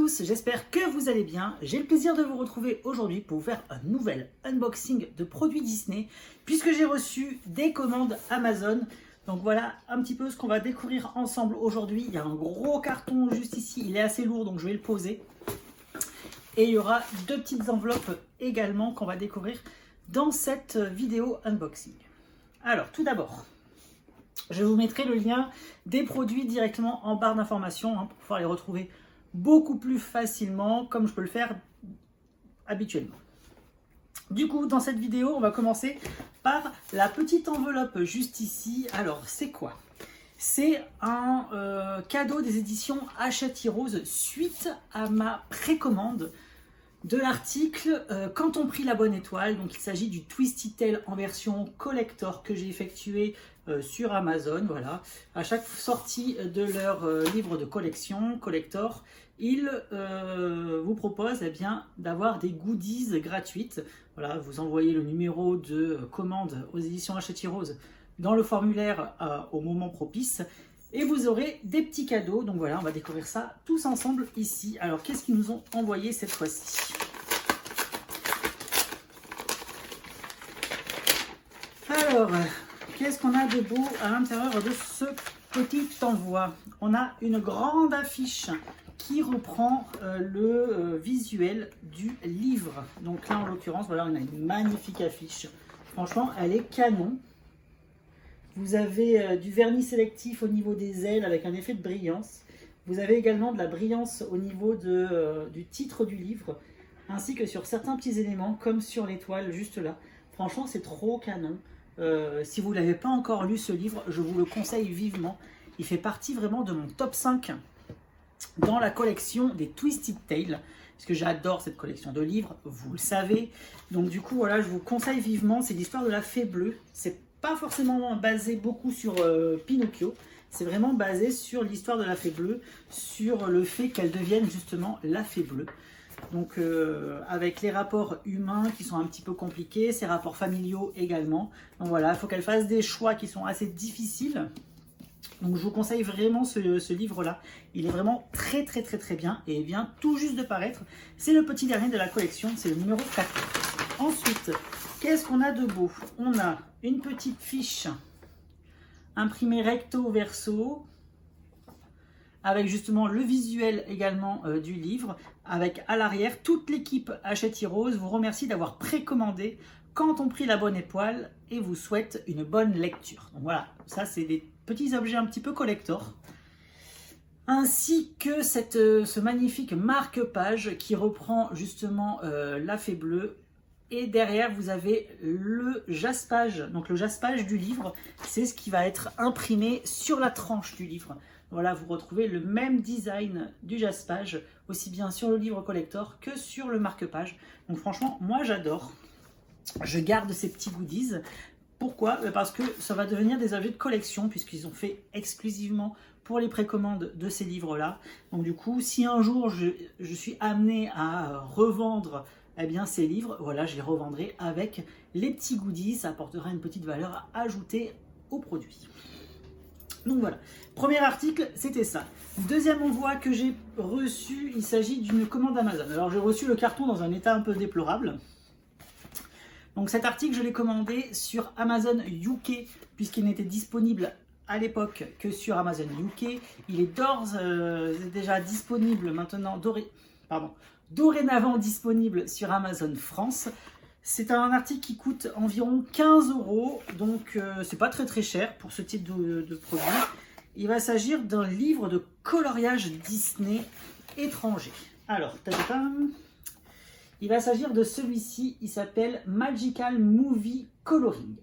tous, j'espère que vous allez bien. J'ai le plaisir de vous retrouver aujourd'hui pour vous faire un nouvel unboxing de produits Disney puisque j'ai reçu des commandes Amazon. Donc voilà un petit peu ce qu'on va découvrir ensemble aujourd'hui. Il y a un gros carton juste ici, il est assez lourd donc je vais le poser. Et il y aura deux petites enveloppes également qu'on va découvrir dans cette vidéo unboxing. Alors tout d'abord, je vous mettrai le lien des produits directement en barre d'informations pour pouvoir les retrouver beaucoup plus facilement comme je peux le faire habituellement. Du coup, dans cette vidéo, on va commencer par la petite enveloppe juste ici. Alors, c'est quoi? C'est un cadeau des éditions Hachette Heroes suite à ma précommande de l'article Quand on prit la bonne étoile. Donc il s'agit du Twisty Tail en version collector que j'ai effectué sur Amazon. Voilà, à chaque sortie de leur livre de collection collector, ils vous proposent d'avoir des goodies gratuites. Voilà, vous envoyez le numéro de commande aux éditions Hachette Heroes dans le formulaire au moment propice. Et vous aurez des petits cadeaux. Donc voilà, on va découvrir ça tous ensemble ici. Alors, qu'est-ce qu'ils nous ont envoyé cette fois-ci? Alors, qu'est-ce qu'on a de beau à l'intérieur de ce petit envoi? On a une grande affiche qui reprend le visuel du livre. Donc là, en l'occurrence, voilà, on a une magnifique affiche. Franchement, elle est canon. Vous avez du vernis sélectif au niveau des ailes avec un effet de brillance. Vous avez également de la brillance au niveau du titre du livre, ainsi que sur certains petits éléments, comme sur l'étoile juste là. Franchement, c'est trop canon. Si vous ne l'avez pas encore lu ce livre, je vous le conseille vivement. Il fait partie vraiment de mon top 5 dans la collection des Twisty Tail, parce que j'adore cette collection de livres, vous le savez. Donc du coup, voilà, je vous conseille vivement. C'est l'histoire de la Fée Bleue. C'est pas forcément basé beaucoup sur Pinocchio, c'est vraiment basé sur l'histoire de la Fée Bleue, sur le fait qu'elle devienne justement la Fée Bleue. Donc avec les rapports humains qui sont un petit peu compliqués, ses rapports familiaux également. Donc voilà, il faut qu'elle fasse des choix qui sont assez difficiles. Donc je vous conseille vraiment ce livre-là. Il est vraiment très bien et il vient tout juste de paraître. C'est le petit dernier de la collection, c'est le numéro 4. Ensuite, qu'est-ce qu'on a de beau? On a une petite fiche imprimée recto verso avec justement le visuel également du livre, avec à l'arrière toute l'équipe Hachette Heroes vous remercie d'avoir précommandé Quand on prit la bonne étoile et vous souhaite une bonne lecture. Donc voilà, ça c'est des petits objets un petit peu collector, ainsi que ce magnifique marque-page qui reprend justement la Fée Bleue. Et derrière, vous avez le jaspage. Donc le jaspage du livre, c'est ce qui va être imprimé sur la tranche du livre. Voilà, vous retrouvez le même design du jaspage, aussi bien sur le livre collector que sur le marque-page. Donc franchement, moi j'adore. Je garde ces petits goodies. Pourquoi? Parce que ça va devenir des objets de collection, puisqu'ils ont fait exclusivement pour les précommandes de ces livres-là. Donc du coup, si un jour je suis amené à revendre ces livres, voilà, je les revendrai avec les petits goodies. Ça apportera une petite valeur ajoutée au produit. Donc voilà, premier article, c'était ça. Deuxième envoi que j'ai reçu, il s'agit d'une commande Amazon. Alors j'ai reçu le carton dans un état un peu déplorable. Donc cet article, je l'ai commandé sur Amazon UK, puisqu'il n'était disponible à l'époque que sur Amazon UK. Il est déjà disponible maintenant, dorénavant disponible sur Amazon France. C'est un article qui coûte environ 15 €, donc c'est pas très cher pour ce type de produit. Il va s'agir d'un livre de coloriage Disney étranger. Alors, il va s'agir de celui-ci, il s'appelle Magical Movie Coloring.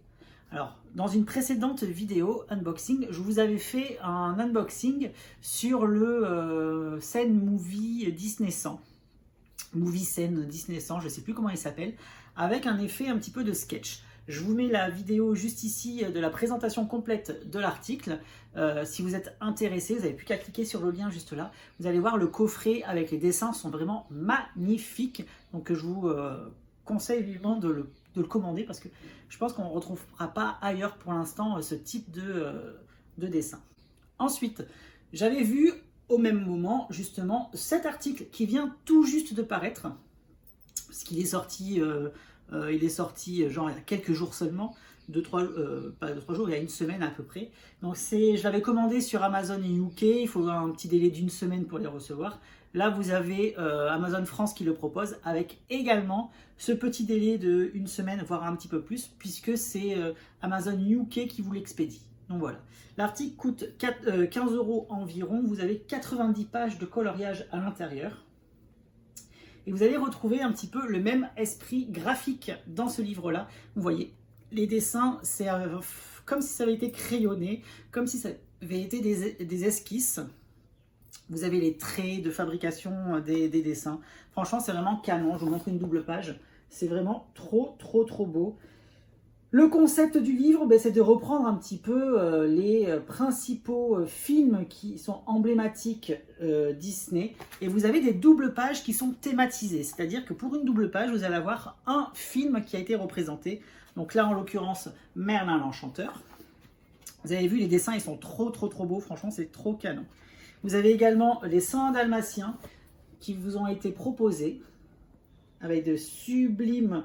Alors, dans une précédente vidéo unboxing, je vous avais fait un unboxing sur le Scène Movie Disney 100. Movie Scène Disney 100, je ne sais plus comment il s'appelle, avec un effet un petit peu de sketch. Je vous mets la vidéo juste ici de la présentation complète de l'article. Si vous êtes intéressé, vous n'avez plus qu'à cliquer sur le lien juste là. Vous allez voir le coffret avec les dessins sont vraiment magnifiques. Donc je vous conseille vivement de le commander parce que je pense qu'on ne retrouvera pas ailleurs pour l'instant ce type de dessin. Ensuite, j'avais vu au même moment, justement, cet article qui vient tout juste de paraître, parce qu'il est sorti, genre il y a quelques jours seulement, pas 2-3 jours, il y a une semaine à peu près. Donc je l'avais commandé sur Amazon UK, il faut un petit délai d'1 semaine pour les recevoir. Là, vous avez Amazon France qui le propose, avec également ce petit délai de 1 semaine, voire un petit peu plus, puisque c'est Amazon UK qui vous l'expédie. Donc voilà, l'article coûte 15 € environ, vous avez 90 pages de coloriage à l'intérieur. Et vous allez retrouver un petit peu le même esprit graphique dans ce livre-là. Vous voyez, les dessins, c'est comme si ça avait été crayonné, comme si ça avait été des esquisses. Vous avez les traits de fabrication des dessins. Franchement, c'est vraiment canon. Je vous montre une double page. C'est vraiment trop beau. Le concept du livre, c'est de reprendre un petit peu les principaux films qui sont emblématiques Disney. Et vous avez des doubles pages qui sont thématisées. C'est-à-dire que pour une double page, vous allez avoir un film qui a été représenté. Donc là, en l'occurrence, Merlin l'Enchanteur. Vous avez vu, les dessins, ils sont trop beaux. Franchement, c'est trop canon. Vous avez également les 101 Dalmatiens qui vous ont été proposés avec de sublimes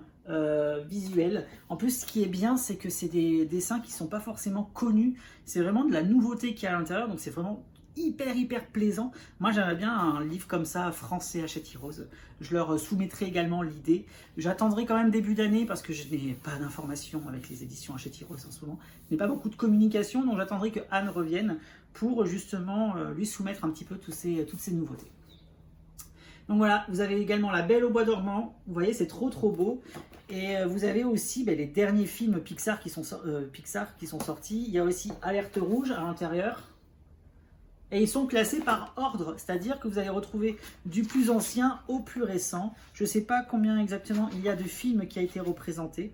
visuels. En plus, ce qui est bien, c'est que c'est des dessins qui ne sont pas forcément connus. C'est vraiment de la nouveauté qui est à l'intérieur, donc c'est vraiment hyper plaisant. Moi, j'aimerais bien un livre comme ça, français, Hachette Heroes. Je leur soumettrai également l'idée. J'attendrai quand même début d'année parce que je n'ai pas d'informations avec les éditions Hachette Heroes en ce moment. Je n'ai pas beaucoup de communication, donc j'attendrai que Anne revienne pour justement lui soumettre un petit peu toutes ces nouveautés. Donc voilà, vous avez également La Belle au bois dormant. Vous voyez, c'est trop beau. Et vous avez aussi les derniers films Pixar qui sont sortis. Il y a aussi Alerte Rouge à l'intérieur. Et ils sont classés par ordre, c'est-à-dire que vous allez retrouver du plus ancien au plus récent. Je ne sais pas combien exactement il y a de films qui a été représenté.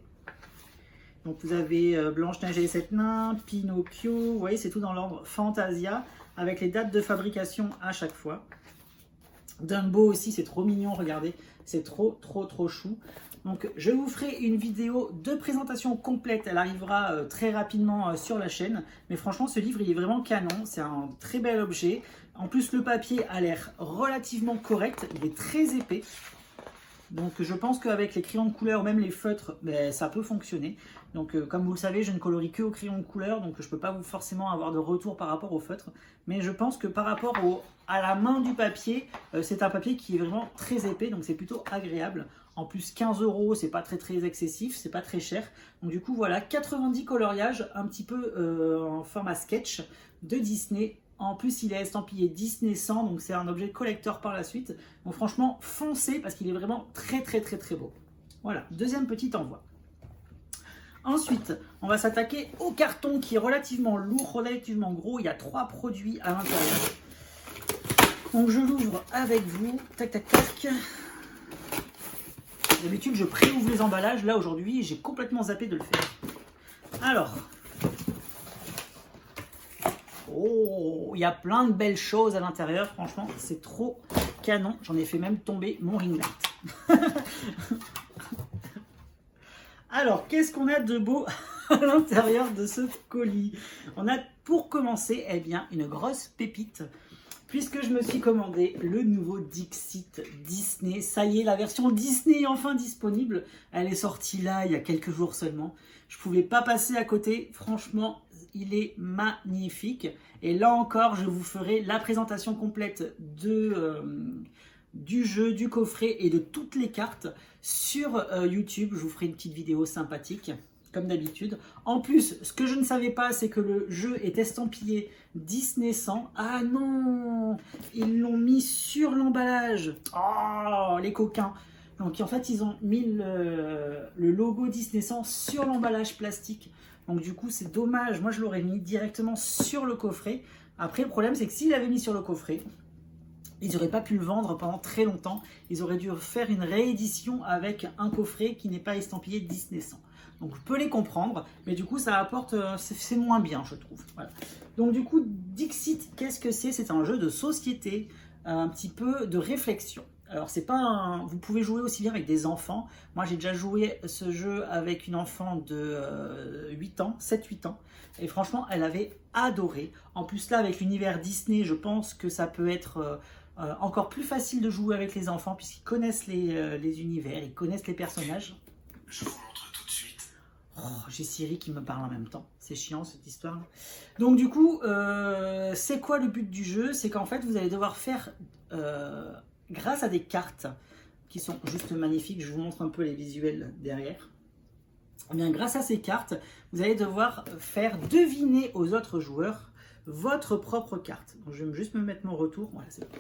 Donc vous avez Blanche-Neige et les 7 nains, Pinocchio, vous voyez, c'est tout dans l'ordre Fantasia, avec les dates de fabrication à chaque fois. Dumbo aussi, c'est trop mignon, regardez, c'est trop chou. Donc je vous ferai une vidéo de présentation complète, elle arrivera très rapidement sur la chaîne. Mais franchement, ce livre, il est vraiment canon, c'est un très bel objet. En plus, le papier a l'air relativement correct, il est très épais. Donc je pense qu'avec les crayons de couleur, même les feutres, ça peut fonctionner. Donc comme vous le savez, je ne colorie que au crayon de couleur, donc je ne peux pas forcément avoir de retour par rapport au feutre. Mais je pense que par rapport à la main du papier, c'est un papier qui est vraiment très épais, donc c'est plutôt agréable. En plus 15 €, c'est pas très excessif, c'est pas très cher. Donc du coup voilà, 90 coloriages, un petit peu en format sketch de Disney. En plus, il est estampillé Disney 100, donc c'est un objet collector par la suite. Donc franchement, foncez parce qu'il est vraiment très beau. Voilà, deuxième petit envoi. Ensuite, on va s'attaquer au carton qui est relativement lourd, relativement gros. Il y a 3 produits à l'intérieur. Donc je l'ouvre avec vous. Tac. D'habitude, je pré-ouvre les emballages. Là, aujourd'hui, j'ai complètement zappé de le faire. Alors... oh, il y a plein de belles choses à l'intérieur, franchement, c'est trop canon. J'en ai fait même tomber mon ring light. Alors, qu'est-ce qu'on a de beau à l'intérieur de ce colis? On a, pour commencer, une grosse pépite, puisque je me suis commandé le nouveau Dixit Disney. Ça y est, la version Disney est enfin disponible. Elle est sortie là, il y a quelques jours seulement. Je ne pouvais pas passer à côté, franchement, il est magnifique. Et là encore, je vous ferai la présentation complète du jeu, du coffret et de toutes les cartes sur YouTube. Je vous ferai une petite vidéo sympathique, comme d'habitude. En plus, ce que je ne savais pas, c'est que le jeu est estampillé Disney 100. Ah non, ils l'ont mis sur l'emballage. Oh, les coquins. Donc en fait, ils ont mis le logo Disney 100 sur l'emballage plastique. Donc du coup, c'est dommage. Moi, je l'aurais mis directement sur le coffret. Après, le problème, c'est que s'ils l'avaient mis sur le coffret, ils n'auraient pas pu le vendre pendant très longtemps. Ils auraient dû faire une réédition avec un coffret qui n'est pas estampillé Disney 100. Donc, je peux les comprendre. Mais du coup, ça apporte... c'est moins bien, je trouve. Voilà. Donc du coup, Dixit, qu'est-ce que c'est? C'est un jeu de société, un petit peu de réflexion. Alors, c'est pas un... Vous pouvez jouer aussi bien avec des enfants. Moi, j'ai déjà joué ce jeu avec une enfant de 8 ans, 7-8 ans. Et franchement, elle avait adoré. En plus, là, avec l'univers Disney, je pense que ça peut être encore plus facile de jouer avec les enfants puisqu'ils connaissent les univers, ils connaissent les personnages. Je vous montre tout de suite. Oh, j'ai Siri qui me parle en même temps. C'est chiant cette histoire. Donc du coup, c'est quoi le but du jeu? C'est qu'en fait, vous allez devoir faire, grâce à des cartes qui sont juste magnifiques, je vous montre un peu les visuels derrière. Eh bien, grâce à ces cartes, vous allez devoir faire deviner aux autres joueurs votre propre carte. Donc, je vais juste me mettre mon retour. Voilà, c'est bon.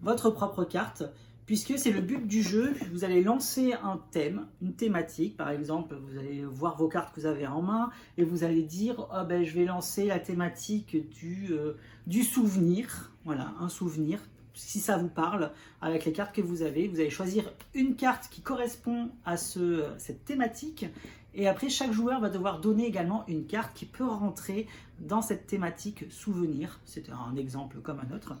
Votre propre carte. Puisque c'est le but du jeu, vous allez lancer un thème, une thématique. Par exemple, vous allez voir vos cartes que vous avez en main et vous allez dire oh, ben, je vais lancer la thématique du souvenir. Voilà, un souvenir. Si ça vous parle, avec les cartes que vous allez choisir une carte qui correspond à cette thématique. Et après, chaque joueur va devoir donner également une carte qui peut rentrer dans cette thématique souvenir. C'est un exemple comme un autre.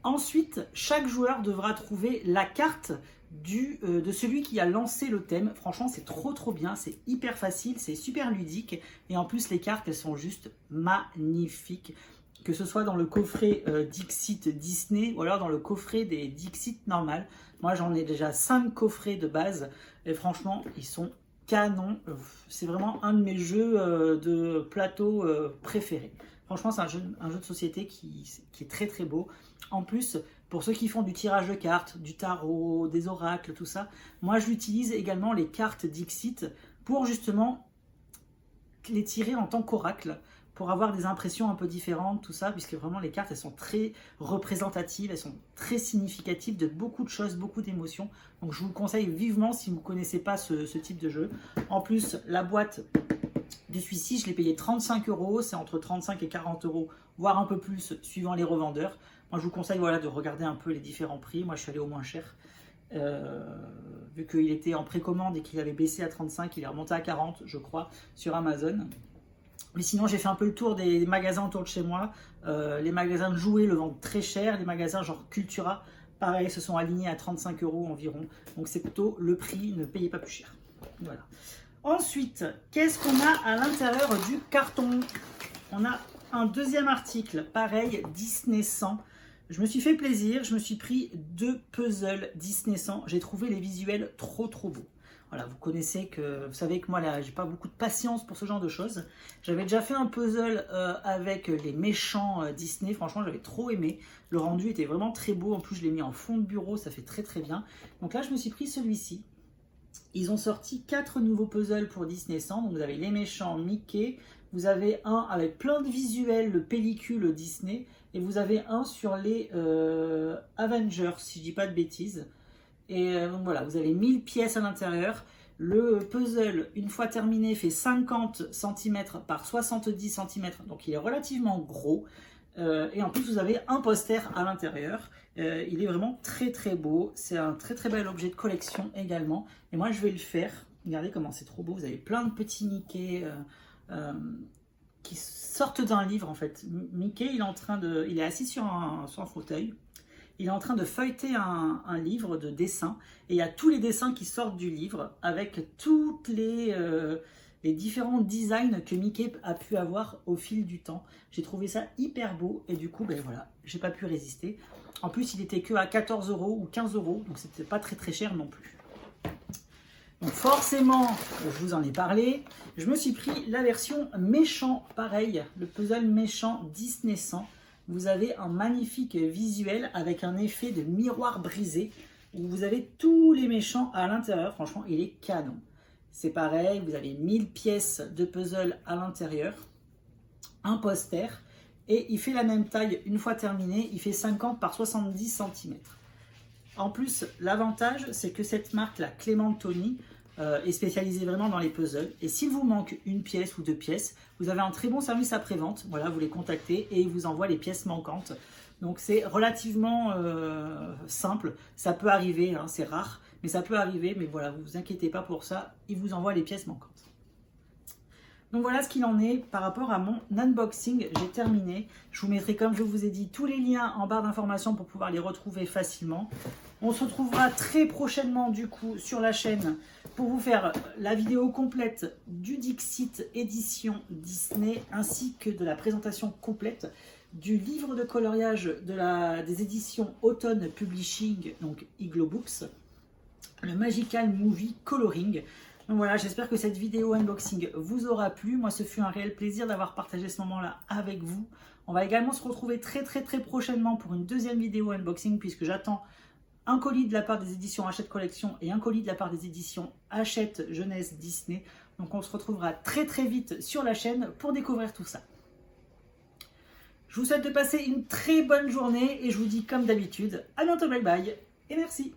Ensuite, chaque joueur devra trouver la carte de celui qui a lancé le thème. Franchement, c'est trop bien, c'est hyper facile, c'est super ludique. Et en plus, les cartes, elles sont juste magnifiques. Que ce soit dans le coffret Dixit Disney ou alors dans le coffret des Dixit normales. Moi, j'en ai déjà 5 coffrets de base. Et franchement, ils sont canons. C'est vraiment un de mes jeux de plateau préférés. Franchement, c'est un jeu de société qui est très beau. En plus, pour ceux qui font du tirage de cartes, du tarot, des oracles, tout ça, moi j'utilise également les cartes Dixit pour justement les tirer en tant qu'oracle, pour avoir des impressions un peu différentes, tout ça, puisque vraiment les cartes, elles sont très représentatives, elles sont très significatives de beaucoup de choses, beaucoup d'émotions. Donc je vous le conseille vivement si vous ne connaissez pas ce type de jeu. En plus, la boîte de celui-ci, je l'ai payé 35 €, c'est entre 35 et 40 €, voire un peu plus, suivant les revendeurs. Moi, je vous conseille voilà, de regarder un peu les différents prix. Moi, je suis allé au moins cher. Vu qu'il était en précommande et qu'il avait baissé à 35, il est remonté à 40, je crois, sur Amazon. Mais sinon, j'ai fait un peu le tour des magasins autour de chez moi. Les magasins de jouets le vendent très cher. Les magasins genre Cultura, pareil, se sont alignés à 35 € environ. Donc, c'est plutôt le prix, ne payez pas plus cher. Voilà. Ensuite, qu'est-ce qu'on a à l'intérieur du carton? On a un deuxième article, pareil, Disney 100. Je me suis fait plaisir, je me suis pris 2 puzzles Disney 100. J'ai trouvé les visuels trop beaux. Voilà, vous savez que moi, là, j'ai pas beaucoup de patience pour ce genre de choses. J'avais déjà fait un puzzle avec les méchants Disney. Franchement, j'avais trop aimé. Le rendu était vraiment très beau. En plus, je l'ai mis en fond de bureau, ça fait très bien. Donc là, je me suis pris celui-ci. Ils ont sorti 4 nouveaux puzzles pour Disney 100. Donc vous avez les méchants Mickey, vous avez un avec plein de visuels, le pellicule Disney, et vous avez un sur les Avengers, si je dis pas de bêtises. Et donc voilà, vous avez 1000 pièces à l'intérieur. Le puzzle, une fois terminé, fait 50 cm par 70 cm, donc il est relativement gros. Et en plus, vous avez un poster à l'intérieur. Il est vraiment très beau. C'est un très bel objet de collection également. Et moi, je vais le faire. Regardez comment c'est trop beau. Vous avez plein de petits Mickey qui sortent d'un livre en fait. Mickey, il est assis sur un fauteuil. Il est en train de feuilleter un livre de dessins. Et il y a tous les dessins qui sortent du livre avec toutes les différents designs que Mickey a pu avoir au fil du temps. J'ai trouvé ça hyper beau et du coup, ben voilà, j'ai pas pu résister. En plus, il était que à 14 € ou 15 €, donc c'était pas très cher non plus. Donc forcément, je vous en ai parlé, je me suis pris la version méchant, pareil, le puzzle méchant Disney 100. Vous avez un magnifique visuel avec un effet de miroir brisé où vous avez tous les méchants à l'intérieur. Franchement, il est canon. C'est pareil, vous avez 1000 pièces de puzzle à l'intérieur, un poster, et il fait la même taille une fois terminé, il fait 50 par 70 cm. En plus, l'avantage, c'est que cette marque, la Clément Tony, est spécialisée vraiment dans les puzzles. Et s'il vous manque une pièce ou 2 pièces, vous avez un très bon service après-vente. Voilà, vous les contactez et ils vous envoient les pièces manquantes. Donc c'est relativement simple. Ça peut arriver, hein, c'est rare, mais ça peut arriver. Mais voilà, vous vous inquiétez pas pour ça. Ils vous envoient les pièces manquantes. Donc voilà ce qu'il en est par rapport à mon unboxing. J'ai terminé. Je vous mettrai, comme je vous ai dit, tous les liens en barre d'informations pour pouvoir les retrouver facilement. On se retrouvera très prochainement du coup sur la chaîne pour vous faire la vidéo complète du Dixit édition Disney ainsi que de la présentation complète du livre de coloriage des éditions Autumn Publishing, donc Iglo Books, le Magical Movie Coloring. Donc voilà, j'espère que cette vidéo unboxing vous aura plu. Moi, ce fut un réel plaisir d'avoir partagé ce moment-là avec vous. On va également se retrouver très prochainement pour une deuxième vidéo unboxing puisque j'attends un colis de la part des éditions Hachette Collection et un colis de la part des éditions Hachette Jeunesse Disney. Donc on se retrouvera très vite sur la chaîne pour découvrir tout ça. Je vous souhaite de passer une très bonne journée et je vous dis comme d'habitude, à bientôt, bye bye et merci.